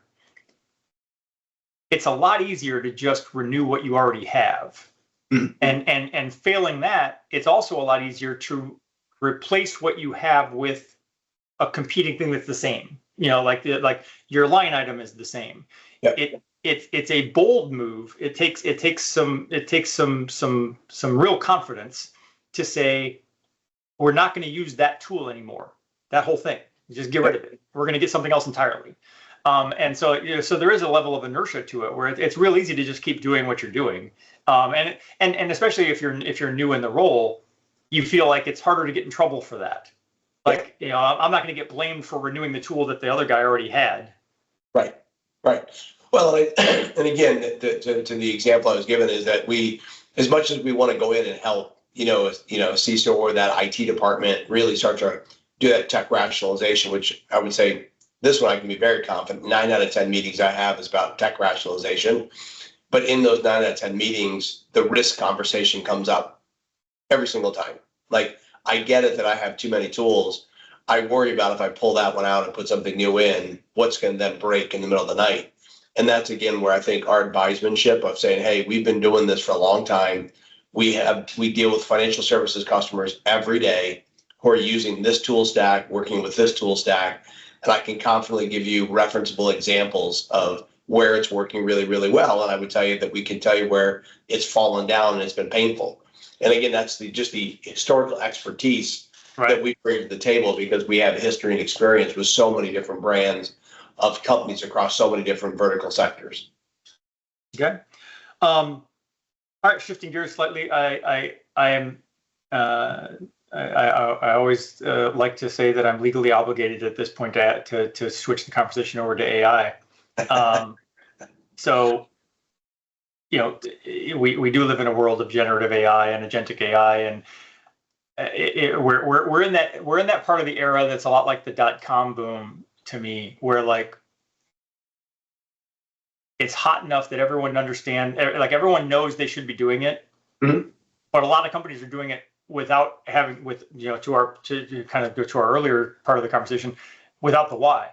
it's a lot easier to just renew what you already have. Mm-hmm. And failing that, it's also a lot easier to replace what you have with a competing thing that's the same. Like your line item is the same. Yep. It's a bold move. It takes some real confidence to say, we're not going to use that tool anymore. That whole thing, just get rid of it. We're going to get something else entirely. And so there is a level of inertia to it where it's real easy to just keep doing what you're doing. And especially if you're new in the role, you feel like it's harder to get in trouble for that. Like, I'm not going to get blamed for renewing the tool that the other guy already had. Right. Well, Well, and again, to the example I was given is that we, as much as we want to go in and help, CISO or that IT department really start to do that tech rationalization, which I would say this one I can be very confident. 9 out of 10 meetings I have is about tech rationalization, but in those 9 out of 10 meetings, the risk conversation comes up every single time. Like, I get it that I have too many tools. I worry about if I pull that one out and put something new in, what's going to then break in the middle of the night. And that's again where I think our advisementship of saying, hey, we've been doing this for a long time. We deal with financial services customers every day who are using this tool stack, working with this tool stack. And I can confidently give you referenceable examples of where it's working really, really well. And I would tell you that we can tell you where it's fallen down and it's been painful. And again, that's just the historical expertise that we bring to the table because we have history and experience with so many different brands of companies across so many different vertical sectors. Okay. All right. Shifting gears slightly, I always like to say that I'm legally obligated at this point to switch the conversation over to AI. So, we do live in a world of generative AI and agentic AI, and we're in that part of the era that's a lot like the .com boom to me, where like it's hot enough that everyone understands, like everyone knows they should be doing it, but a lot of companies are doing it without having, to kind of go to our earlier part of the conversation, without the why.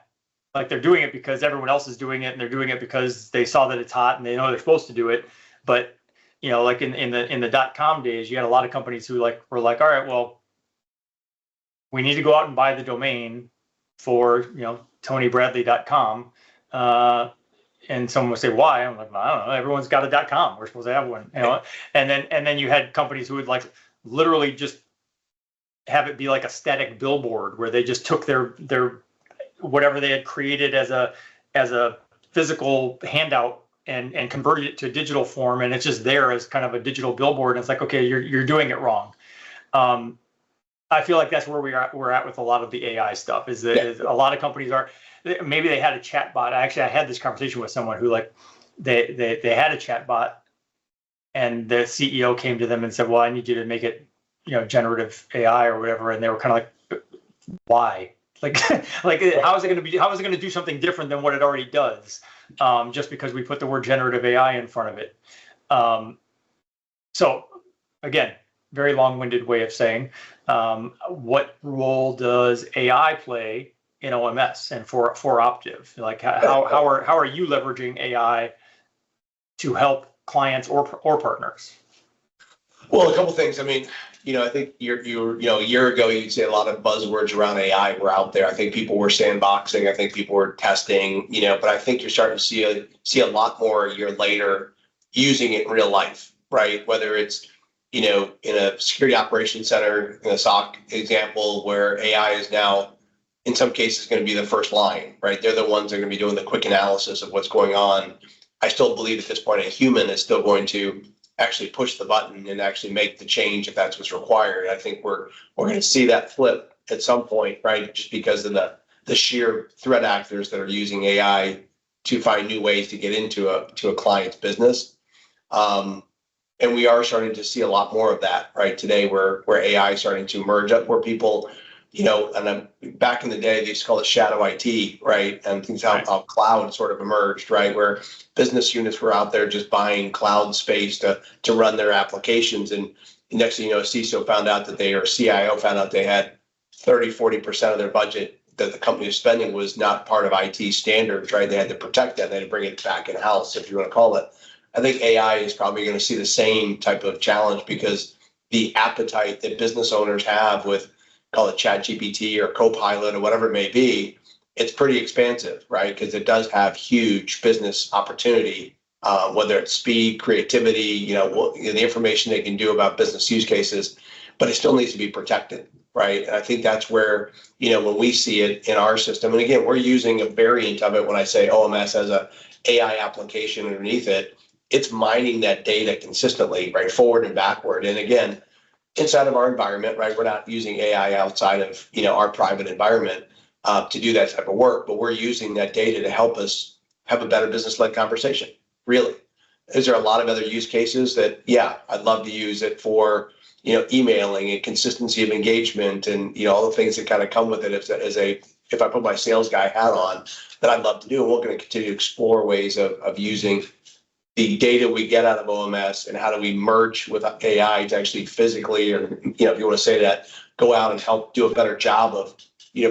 Like they're doing it because everyone else is doing it, and they're doing it because they saw that it's hot and they know they're supposed to do it. But like in the .com days, you had a lot of companies who were like, all right, well, we need to go out and buy the domain for TonyBradley.com. And someone would say, why? I'm like, well, I don't know. Everyone's got a .com. We're supposed to have one, And then you had companies who would like literally just have it be like a static billboard where they just took their whatever they had created as a physical handout and converted it to a digital form, and it's just there as kind of a digital billboard. And it's like, okay, you're doing it wrong. I feel like that's where we're at with a lot of the AI stuff. Is that a lot of companies are. Maybe they had a chat bot. I had this conversation with someone who they had a chat bot, and the CEO came to them and said, well, I need you to make it, generative AI or whatever. And they were kind of like, why? Like how is it going to do something different than what it already does? Just because we put the word generative AI in front of it. So again, very long-winded way of saying, what role does AI play in OMS and for Optiv? Like how are you leveraging AI to help clients or partners? Well, a couple things. I mean, I think a year ago, you'd say a lot of buzzwords around AI were out there. I think people were sandboxing. I think people were testing, but I think you're starting to see a lot more a year later using it in real life, right? Whether it's, in a security operations center, in a SOC example, where AI is now, in some cases, going to be the first line, right? They're the ones that are going to be doing the quick analysis of what's going on. I still believe at this point a human is still going to actually push the button and actually make the change if that's what's required. I think we're going to see that flip at some point, right? Just because of the sheer threat actors that are using AI to find new ways to get into a client's business. And we are starting to see a lot more of that, right? Today, where AI is starting to merge up, where people, and back in the day, they used to call it shadow IT, right? And things how cloud sort of emerged, right? Where business units were out there just buying cloud space to run their applications. And next thing you know, CISO found out that CIO found out they had 30-40% of their budget that the company was spending was not part of IT standards, right? They had to protect that. They had to bring it back in house, if you want to call it. I think AI is probably going to see the same type of challenge because the appetite that business owners have with, call it ChatGPT or Copilot or whatever it may be, it's pretty expansive, right? Because it does have huge business opportunity, whether it's speed, creativity, the information they can do about business use cases, but it still needs to be protected, right? And I think that's where, when we see it in our system, and again, we're using a variant of it when I say OMS has a AI application underneath it, it's mining that data consistently, right, forward and backward. And again, inside of our environment, right, we're not using AI outside of, our private environment to do that type of work, but we're using that data to help us have a better business-led conversation. Really. Is there a lot of other use cases that, yeah, I'd love to use it for, emailing and consistency of engagement and, all the things that kind of come with it if I put my sales guy hat on, that I'd love to do. And we're going to continue to explore ways of using the data we get out of OMS and how do we merge with AI to actually physically, or, if you want to say that, go out and help do a better job of,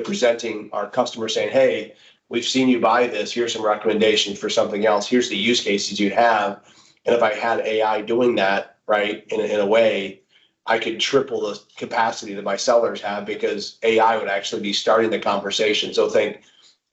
presenting our customers saying, hey, we've seen you buy this. Here's some recommendations for something else. Here's the use cases you'd have. And if I had AI doing that, right, in a way, I could triple the capacity that my sellers have, because AI would actually be starting the conversation. So think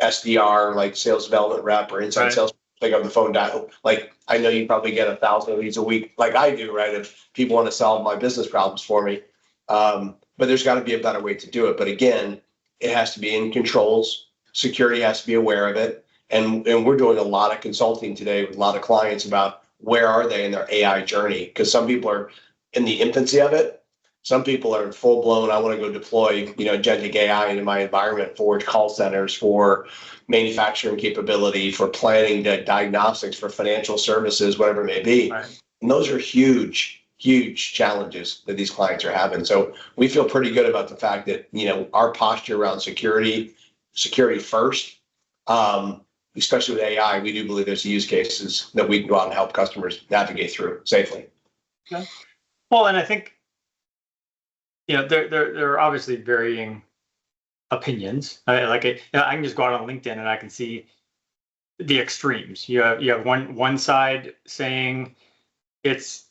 SDR, like sales development rep or inside sales, pick up the phone, dial. Like, I know you probably get 1,000 of these a week, like I do, right? If people want to solve my business problems for me. But there's got to be a better way to do it. But again, it has to be in controls. Security has to be aware of it. And we're doing a lot of consulting today with a lot of clients about where are they in their AI journey? Because some people are in the infancy of it. Some people are full blown. I want to go deploy, agentic AI into my environment for call centers, for manufacturing capability, for planning, diagnostics, for financial services, whatever it may be. Right. And those are huge, huge challenges that these clients are having. So we feel pretty good about the fact that, our posture around security first, especially with AI, we do believe there's use cases that we can go out and help customers navigate through safely. Okay. Well, and I think, there are obviously varying opinions. I can just go out on LinkedIn and I can see the extremes. You have one side saying it's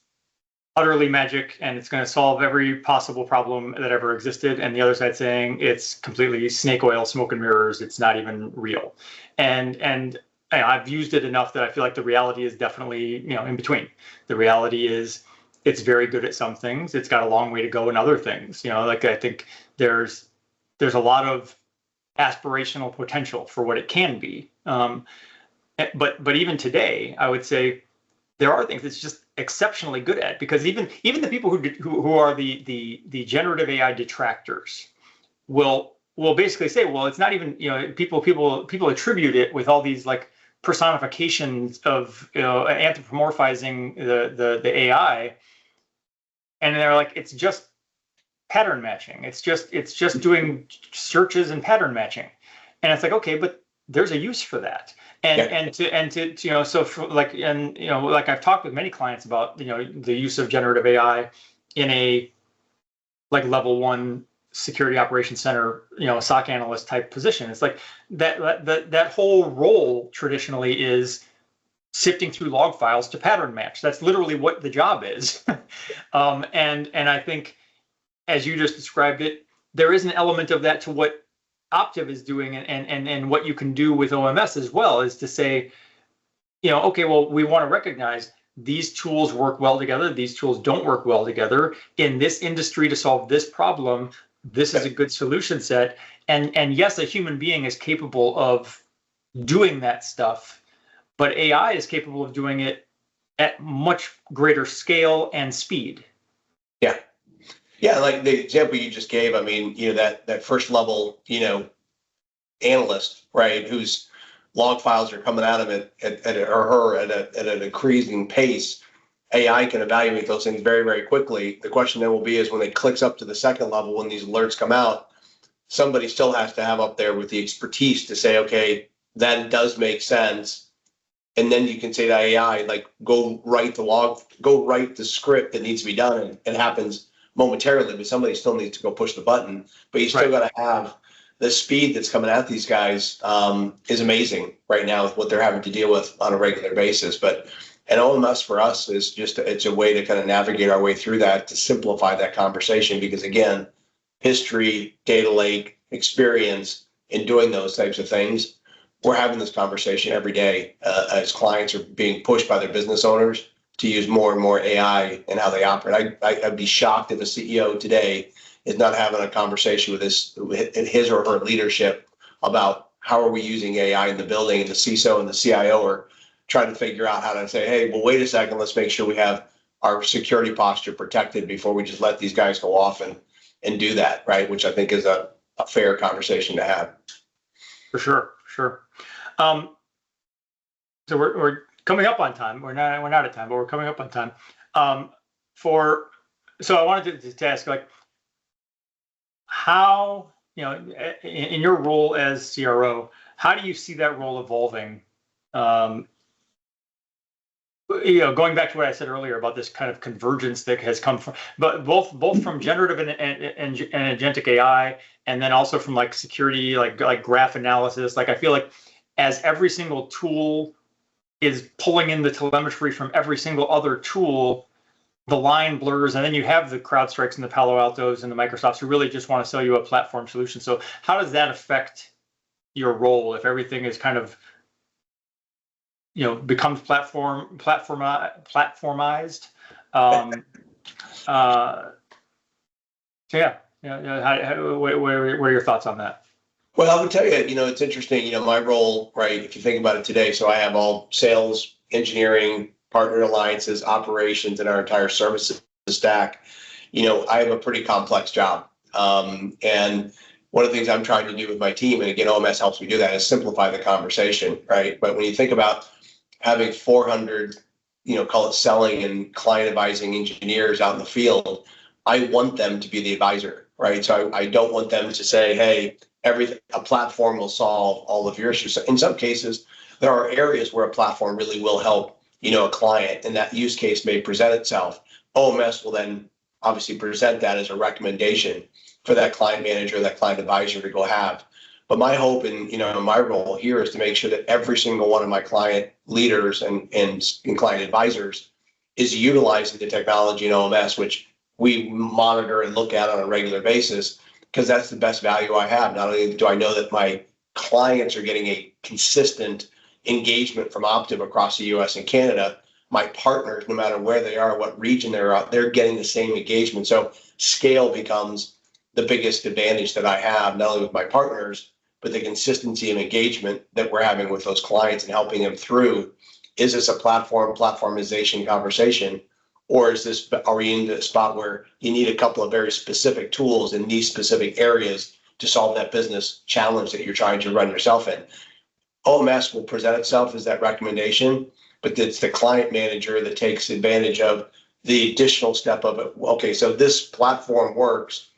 utterly magic and it's going to solve every possible problem that ever existed, and the other side saying it's completely snake oil, smoke and mirrors. It's not even real. And I've used it enough that I feel like the reality is definitely in between. The reality is, it's very good at some things. It's got a long way to go in other things. I think there's a lot of aspirational potential for what it can be. But even today, I would say there are things it's just exceptionally good at, because even the people who are the generative AI detractors will basically say, well, it's not even, people attribute it with all these like personifications of anthropomorphizing the AI. And they're like, it's just pattern matching. It's just doing searches and pattern matching. And it's like, okay, but there's a use for that. And so for like I've talked with many clients about, the use of generative AI in a like level 1 security operations center, SOC analyst type position. It's like that whole role traditionally is sifting through log files to pattern match. That's literally what the job is. And I think, as you just described it, there is an element of that to what Optiv is doing, and what you can do with OMS as well, is to say, okay, well, we want to recognize these tools work well together. These tools don't work well together. In this industry, to solve this problem, this is a good solution set. And yes, a human being is capable of doing that stuff, but AI is capable of doing it at much greater scale and speed. Yeah. Yeah, like the example you just gave, I mean, that first level, analyst, right, whose log files are coming out of it at an increasing pace. AI can evaluate those things very, very quickly. The question then will be is when it clicks up to the second level, when these alerts come out, somebody still has to have up there with the expertise to say, okay, that does make sense. And then you can say to AI, like, go write the script that needs to be done, and it happens momentarily, but somebody still needs to go push the button. But you still got to have the speed that's coming at these guys is amazing right now with what they're having to deal with on a regular basis. But an OMS for us is it's a way to kind of navigate our way through that, to simplify that conversation, because again, history, data lake, experience in doing those types of things. We're having this conversation every day as clients are being pushed by their business owners to use more and more AI in how they operate. I'd be shocked if a CEO today is not having a conversation with his or her leadership about how are we using AI in the building, and the CISO and the CIO are trying to figure out how to say, hey, well, wait a second, let's make sure we have our security posture protected before we just let these guys go off and do that, right? Which I think is a fair conversation to have. For sure. So we're coming up on time. We're not at time, but we're coming up on time. So I wanted to ask, like, how, in your role as CRO, how do you see that role evolving? Going back to what I said earlier about this kind of convergence that has come from, but both from generative and agentic AI, and then also from like security, like graph analysis. Like I feel like as every single tool is pulling in the telemetry from every single other tool, the line blurs, and then you have the CrowdStrikes and the Palo Altos and the Microsofts who really just want to sell you a platform solution. So how does that affect your role if everything is kind of, becomes platformized? So yeah, what are your thoughts on that? Well, I would tell you, it's interesting, my role, right, if you think about it today, so I have all sales, engineering, partner alliances, operations, and our entire services stack. I have a pretty complex job. And one of the things I'm trying to do with my team, and again, OMS helps me do that, is simplify the conversation, right? But when you think about having 400, call it selling and client advising engineers out in the field, I want them to be the advisor, right? So I don't want them to say, hey, a platform will solve all of your issues. So in some cases, there are areas where a platform really will help, a client, and that use case may present itself. OMS will then obviously present that as a recommendation for that client manager, that client advisor to go have. But my hope and my role here is to make sure that every single one of my client leaders and client advisors is utilizing the technology in OMS, which we monitor and look at on a regular basis, because that's the best value I have. Not only do I know that my clients are getting a consistent engagement from Optiv across the US and Canada, my partners, no matter where they are, what region they're at, they're getting the same engagement. So scale becomes the biggest advantage that I have, not only with my partners, but the consistency and engagement that we're having with those clients and helping them through. Is this a platformization conversation? Or are we in the spot where you need a couple of very specific tools in these specific areas to solve that business challenge that you're trying to run yourself in? OMS will present itself as that recommendation, but it's the client manager that takes advantage of the additional step of it. Okay, so this platform works.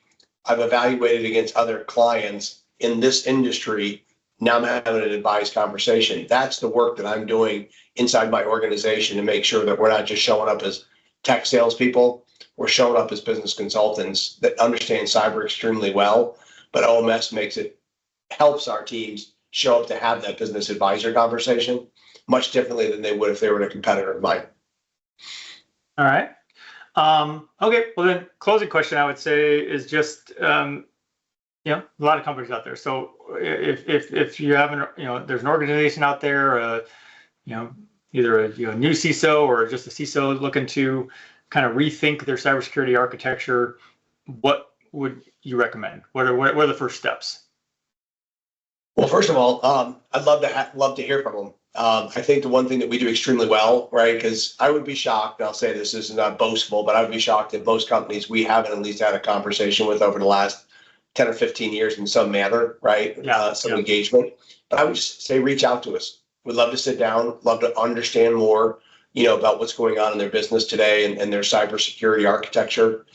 I've evaluated against other clients in this industry. Now I'm having an advised conversation. That's the work that I'm doing inside my organization to make sure that we're not just showing up as tech salespeople. We're showing up as business consultants that understand cyber extremely well, but OMS helps our teams show up to have that business advisor conversation much differently than they would if they were a competitor of mine. All right. Okay. Well, then closing question I would say is just, a lot of companies out there. So if you have there's an organization out there, either a new CISO or just a CISO looking to kind of rethink their cybersecurity architecture, what would you recommend? What are the first steps? Well, first of all, I'd love to hear from them. I think the one thing that we do extremely well, right? Because I would be shocked, and I'll say this is not boastful, but I would be shocked if most companies we haven't at least had a conversation with over the last 10 or 15 years in some manner, right? Some engagement. But I would just say reach out to us. We'd love to sit down, love to understand more, about what's going on in their business today and their cybersecurity architecture.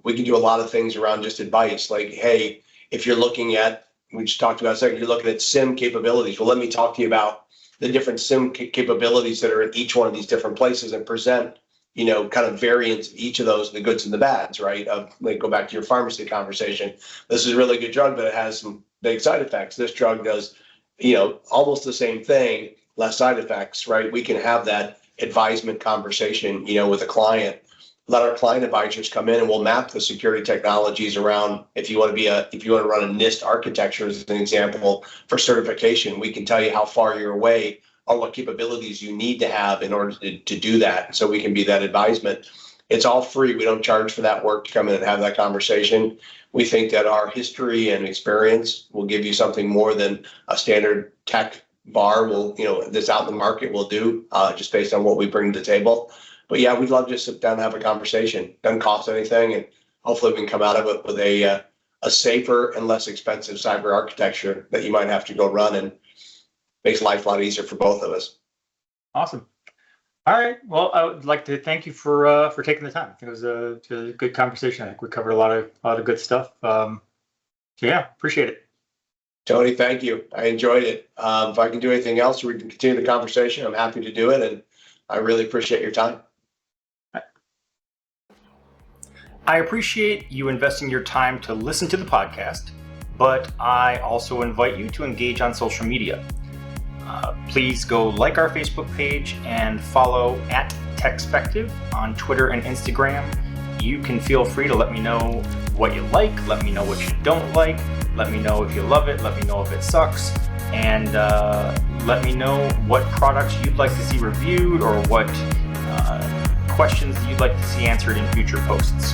We can do a lot of things around just advice, like, hey, if you're looking at, we just talked about a second, you're looking at SIM capabilities. Well, let me talk to you about the different SIM capabilities that are in each one of these different places and present, kind of variants of each of those, the goods and the bads, right? Like go back to your pharmacy conversation. This is a really good drug, but it has some big side effects. This drug does, almost the same thing, less side effects, right? We can have that advisement conversation, with a client. Let our client advisors come in and we'll map the security technologies around. If you want to run a NIST architecture as an example for certification, we can tell you how far you're away or what capabilities you need to have in order to do that. So we can be that advisement. It's all free. We don't charge for that work to come in and have that conversation. We think that our history and experience will give you something more than a standard tech bar that's out in the market will do, just based on what we bring to the table. But yeah, we'd love to sit down and have a conversation. Doesn't cost anything, and hopefully we can come out of it with a safer and less expensive cyber architecture that you might have to go run, and makes life a lot easier for both of us. Awesome. All right. Well, I would like to thank you for taking the time. I think it was a good conversation. I think we covered a lot of good stuff. So yeah, appreciate it. Tony, thank you. I enjoyed it. If I can do anything else, we can continue the conversation. I'm happy to do it, and I really appreciate your time. I appreciate you investing your time to listen to the podcast, but I also invite you to engage on social media. Please go like our Facebook page and follow at TechSpective on Twitter and Instagram. You can feel free to let me know what you like, let me know what you don't like, let me know if you love it, let me know if it sucks, and let me know what products you'd like to see reviewed or what questions you'd like to see answered in future posts.